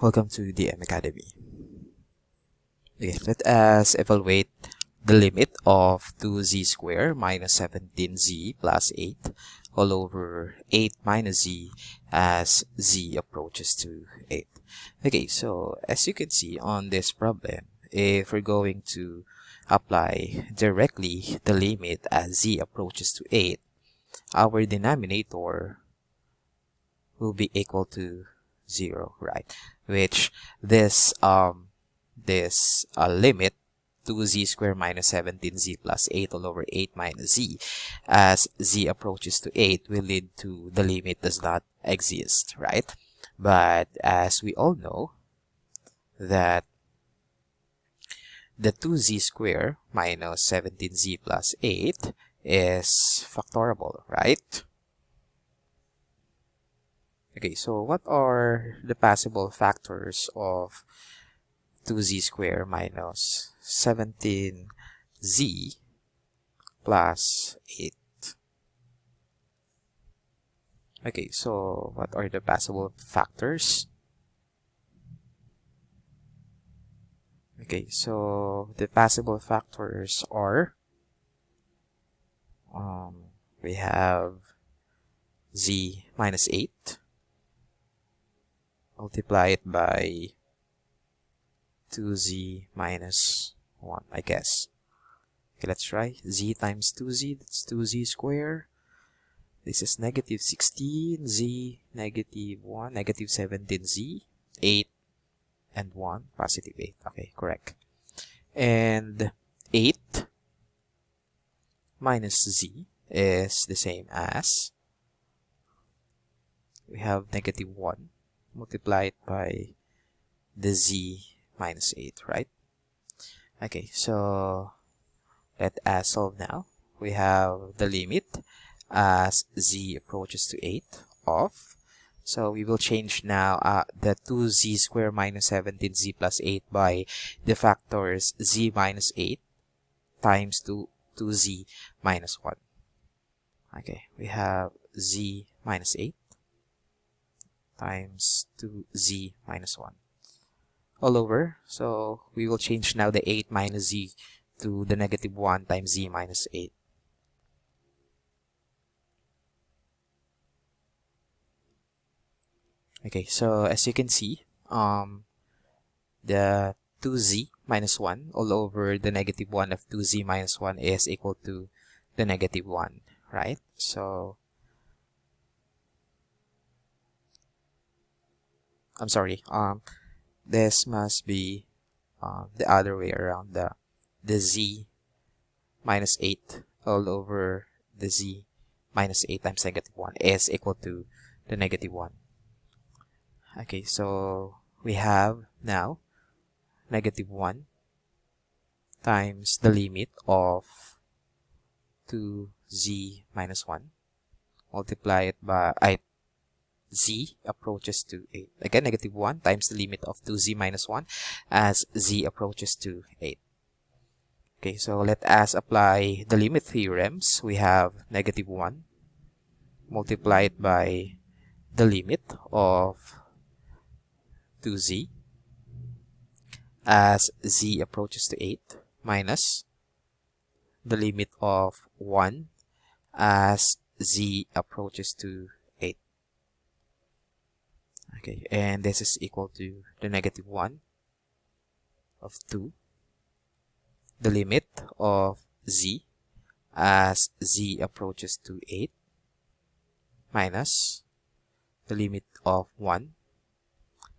Welcome to the M Academy. Okay, let us evaluate the limit of 2z squared minus 17z plus 8 all over 8 minus z as z approaches to 8. Okay, so as you can see on this problem, if we're going to apply directly the limit as z approaches to 8, our denominator will be equal to 0, right? Which this limit 2z squared minus 17z plus 8 all over 8 minus z as z approaches to 8 will lead to the limit does not exist, right? But as we all know that the 2z squared minus 17z plus 8 is factorable, right? Okay, so what are the possible factors of 2z squared minus 17z plus 8? Okay, so what are the possible factors? Okay, so the possible factors are we have z minus 8, multiply it by 2z minus 1, I guess. Okay, let's try. Z times 2z, that's 2z squared. This is negative 16, z negative 1, negative 17z, 8 and 1, positive 8. Okay, correct. And 8 minus z is the same as, we have negative 1, multiply it by the z minus 8, right? Okay, so let us solve now. We have the limit as z approaches to 8 of, so we will change now the 2z squared minus 17z plus 8 by the factors z minus 8 times 2z minus 1. Okay, we have z minus 8 times 2z minus 1 all over. So we will change now the 8 minus z to the negative 1 times z minus 8. Okay, so as you can see, the 2z minus 1 all over the negative 1 of 2z minus 1 is equal to the negative 1, right? So I'm sorry, this must be the other way around. The z minus 8 all over the z minus 8 times negative 1 is equal to the negative 1. Okay, so we have now negative 1 times the limit of 2z minus 1, multiply it by z approaches to 8. Again, negative 1 times the limit of 2z minus 1 as z approaches to 8. Okay, so let us apply the limit theorems. We have negative 1 multiplied by the limit of 2z as z approaches to 8 minus the limit of 1 as z approaches to 8. Okay, and this is equal to the negative 1 of 2, the limit of z as z approaches to 8 minus the limit of 1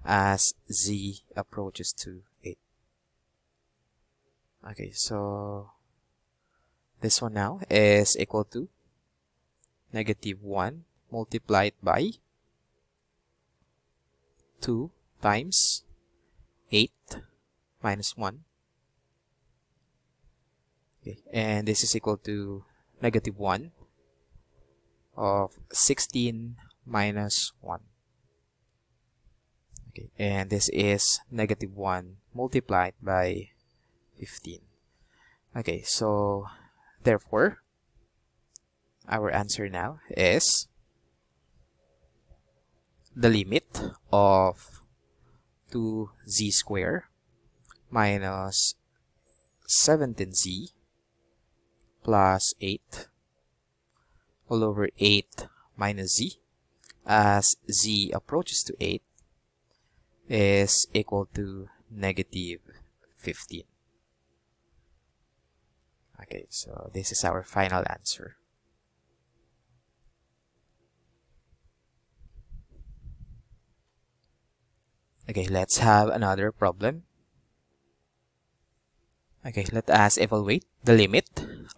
as z approaches to 8. Okay, so this one now is equal to negative 1 multiplied by 2 times 8 minus 1. Okay, and this is equal to negative 1 of 16 minus 1. Okay, and this is negative 1 multiplied by 15. Okay, so therefore, our answer now is the limit of 2z squared minus 17z plus 8 all over 8 minus z, as z approaches to 8, is equal to negative 15. Okay, so this is our final answer. Okay, let's have another problem. Okay, let us evaluate the limit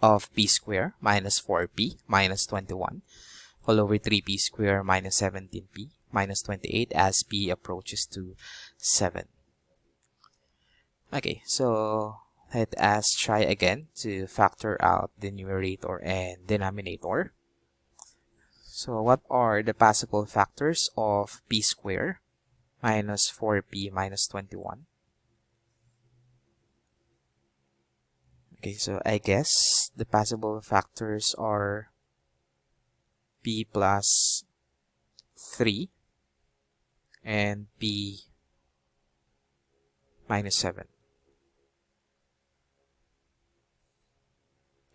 of p squared minus 4p minus 21 all over 3p squared minus 17p minus 28 as p approaches to 7. Okay, so let us try again to factor out the numerator and denominator. So what are the possible factors of p squared minus 4p minus 21? Okay, so I guess the possible factors are p plus 3 and p minus 7.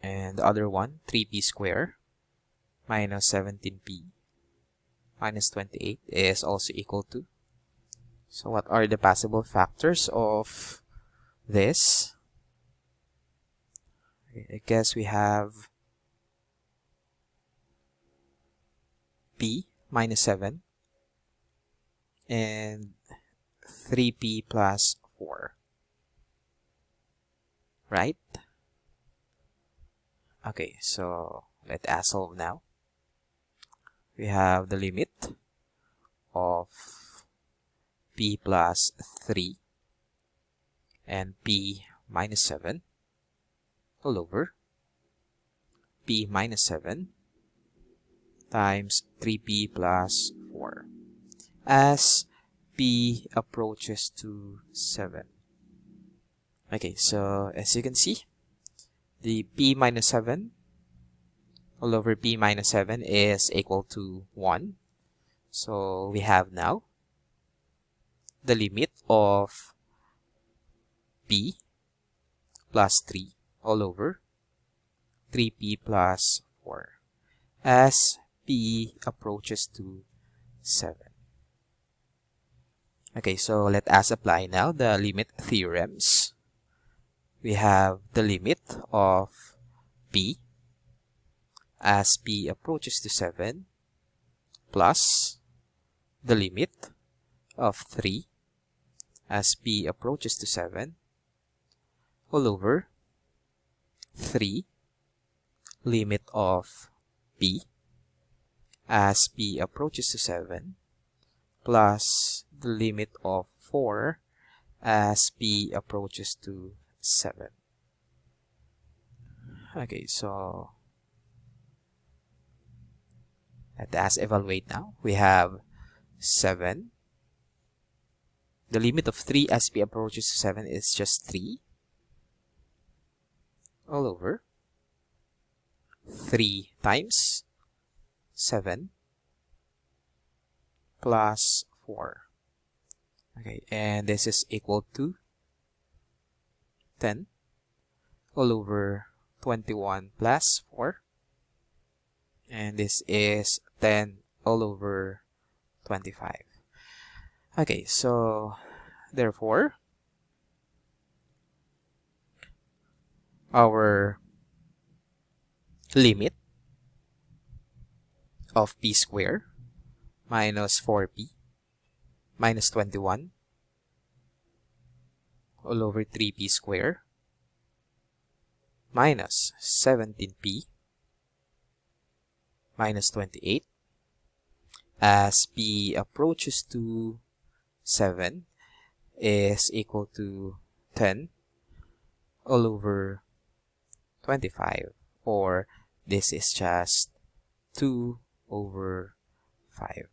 And the other one, 3p squared minus 17p minus 28 is also equal to. So what are the possible factors of this? Okay, I guess we have p minus 7 and 3p plus 4, right? Okay, so let us solve now. We have the limit of p plus 3 and p minus 7 all over p minus 7 times 3p plus 4 as p approaches to 7. Okay, so as you can see, the p minus 7 all over p minus 7 is equal to 1. So we have now the limit of p plus 3 all over 3p plus 4 as p approaches to 7. Okay, so let us apply now the limit theorems. We have the limit of p as p approaches to 7 plus the limit of 3 as p approaches to 7 all over 3 limit of p as p approaches to 7 plus the limit of 4 as p approaches to 7. Okay, so let us evaluate now. We have 7. The limit of 3 as p approaches to 7 is just 3 all over 3 times 7 plus 4. Okay, and this is equal to 10 all over 21 plus 4. And this is 10 all over 25. Okay, so therefore, our limit of p squared minus 4p minus 21 all over 3p squared minus 17p minus 28 as p approaches to 7 is equal to 10 all over 25, or this is just 2 over 5.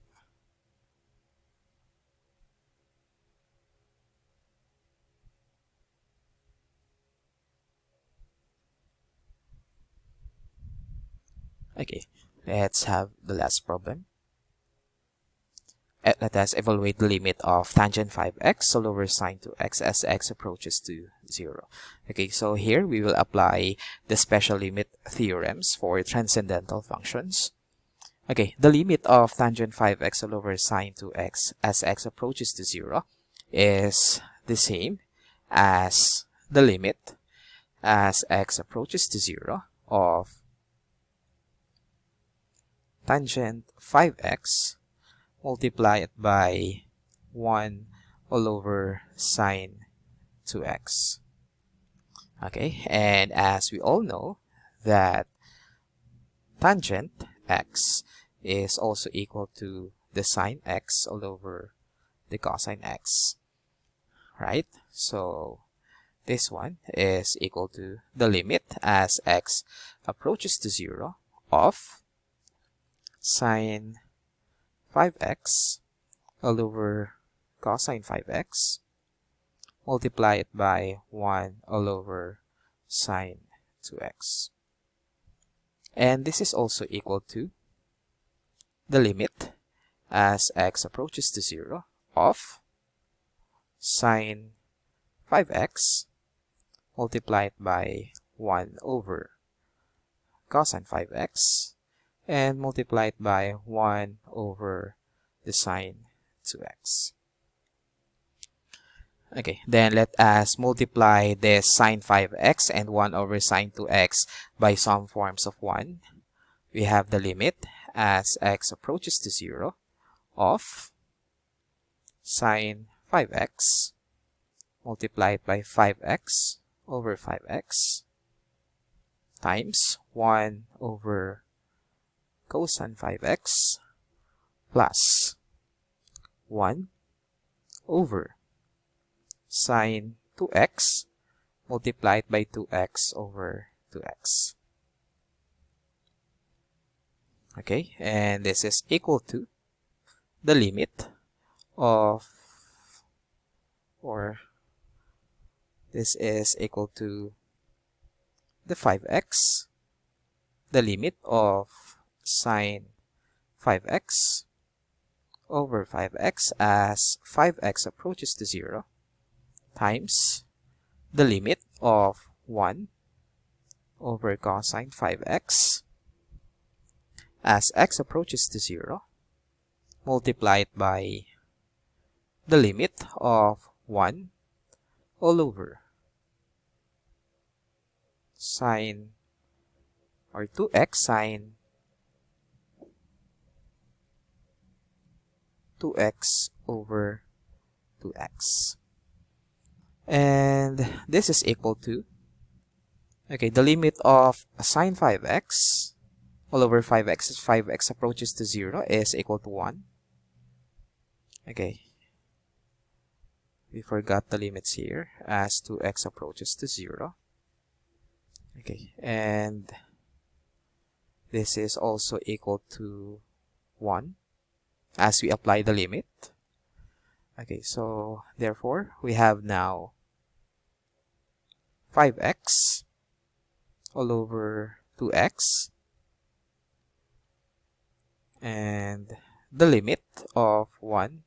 Okay, let's have the last problem. let us evaluate the limit of tangent 5x all over sine 2x as x approaches to 0. Okay, so here we will apply the special limit theorems for transcendental functions. Okay, the limit of tangent 5x all over sine 2x as x approaches to 0 is the same as the limit as x approaches to 0 of tangent 5x multiplied by 1 all over sine 2x. Okay, and as we all know that tangent x is also equal to the sine x all over the cosine x, right? So this one is equal to the limit as x approaches to 0 of sine 5x all over cosine 5x multiplied by 1 all over sine 2x. And this is also equal to the limit as x approaches to 0 of sine 5x multiplied by 1 over cosine 5x and multiplied by 1 over the sine 2x. Okay, then let us multiply this sine 5x and 1 over sine 2x by some forms of 1. We have the limit as x approaches to 0 of sine 5x multiplied by 5x over 5x times 1 over cosine 5x plus 1 over sine 2x multiplied by 2x over 2x. Okay, and this is equal to the limit of, or this is equal to the 5x, the limit of sine 5x over 5x as 5x approaches to 0 times the limit of 1 over cosine 5x as x approaches to 0 multiplied by the limit of 1 all over sine or 2x sine 2x over 2x. And this is equal to, okay, the limit of sine 5x all over 5x as 5x approaches to 0 is equal to 1. Okay, we forgot the limits here as 2x approaches to 0. Okay, and this is also equal to 1 as we apply the limit. Okay, so therefore we have now 5x all over 2x and the limit of 1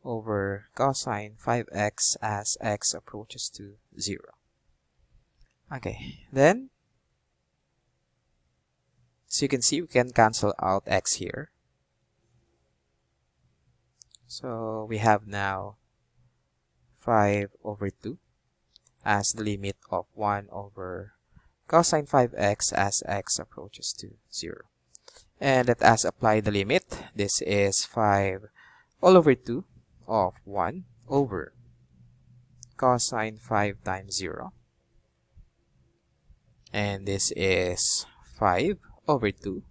over cosine 5x as x approaches to 0. Okay, then so you can see we can cancel out x here. So we have now 5 over 2 as the limit of 1 over cosine 5x as x approaches to 0. And let us apply the limit. This is 5 all over 2 of 1 over cosine 5 times 0. And this is 5 over 2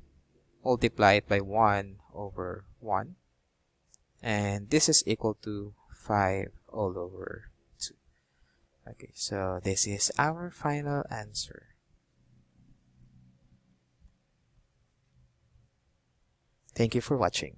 multiplied by 1 over 1. And this is equal to 5 all over 2. Okay, so this is our final answer. Thank you for watching.